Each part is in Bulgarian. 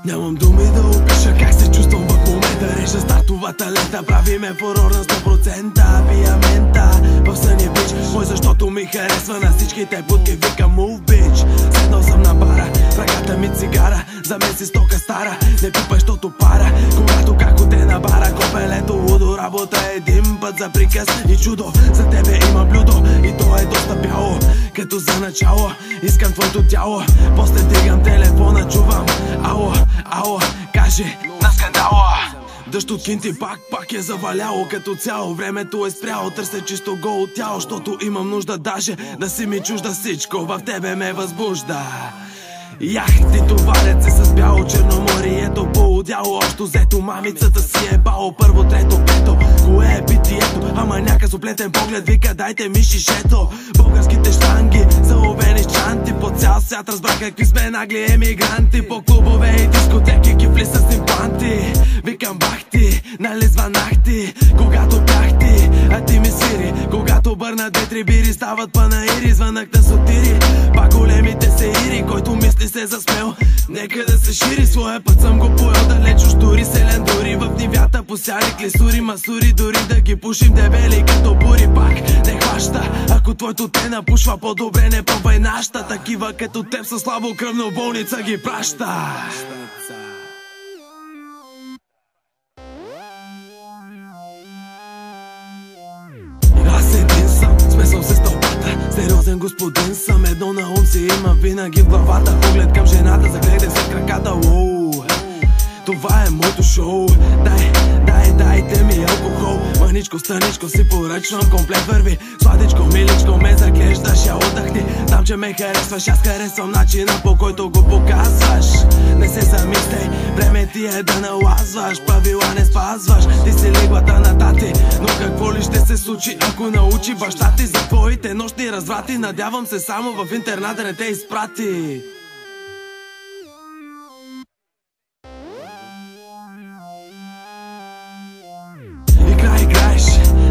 Нямам думи да опиша как се чувствам в момента. Реша стартовата лента, прави ме фурор на 100%. Пия мента в съня бич, мой защото ми харесва на всичките будки. Викам move bitch. Седнал съм на бара, ръката ми цигара, за мен си стока стара. Не пипай, щото пара, когато како те на бара. Копелето лудо, работа един път за приказ и чудо. За тебе има блюдо и то е доста бяло. Като за начало искам твоето тяло, после дигам телефона, чувам ало, ало, каже на скандала. Дъжд от кинти пак е заваляло. Като цяло времето е спряло, търся чисто голо тяло, щото имам нужда даже да си ми чужда. Всичко в тебе ме възбужда. Яхти товарят се с бяло Черноморието, полудяло общо взето. Мамицата си е бало, първо, трето, пето. Кое е битието? Ама няка с оплетен поглед вика дайте ми шишето. Българските щанги заловени с чанти, по цял свят разбрах какви сме нагли емигранти. По клубове и дискотеки кифли с импланти. Викам бах ти, нали звънах ти, когато бях ти, а ти ми свири. Когато бърна 2-3 бири стават панаири, звънах на сотири. Пак големите сеири, който мисли се засмел, нека да се шири. Своя път съм го поел далеч уж дори селен дори. В нивята посяли клисури, масури, дори да ги пушим дебели като бури. Пак не хваща, ако твоето те напушва, по-добре не пробвай нашата. Такива като теб са слабокръвно, болница ги праща. Аз един съм, смесвам се с тълпата, сериозен господин съм. Едно на ум си има винаги в главата, поглед към жената, загледай се в краката. Уоу, това е моето шоу. Дайте ми алкохол, мъничко, станичко си поръчвам, комплект върви. Сладичко, миличко, ме заглеждаш, я отдъхни. Знам, че ме харесваш, аз харесвам начина по който го показваш. Не се замисляй, време ти е да налазваш, правила не спазваш, ти си лиглата на тати. Но какво ли ще се случи, ако научи баща ти за твоите нощни разврати? Надявам се само в интернат да не те изпрати. Играеш,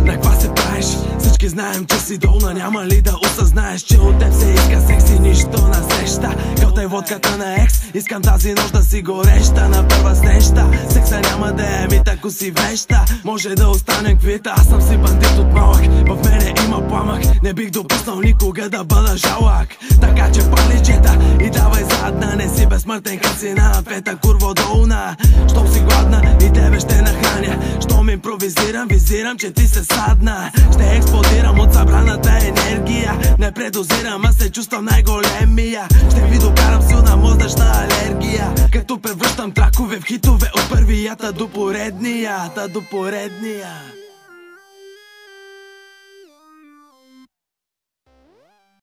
на каква се правиш? Всички знаем, че си долна, няма ли да осъзнаеш, че от теб се иска секси, нищо на среща. Кълтай водката на екс, искам тази нощ да си гореща. На първа среща, секса няма да е мит, ако си веща. Може да останем квита, аз съм си бандит от малък, в мене има пламък. Не бих допуснал никога да бъда жалък. Така че пали джета и давай задна, не си безсмъртен като си на фета, курво долна. Щом си гладна и тебе ще нахраня, щом импровизирам, визирам, че ти се садна. Ще експлодирам от събраната енергия, не предозирам, а се чувствам най-големия. Ще ви докарам силна мозъчна алергия, като превръщам тракове в хитове от първията до поредния.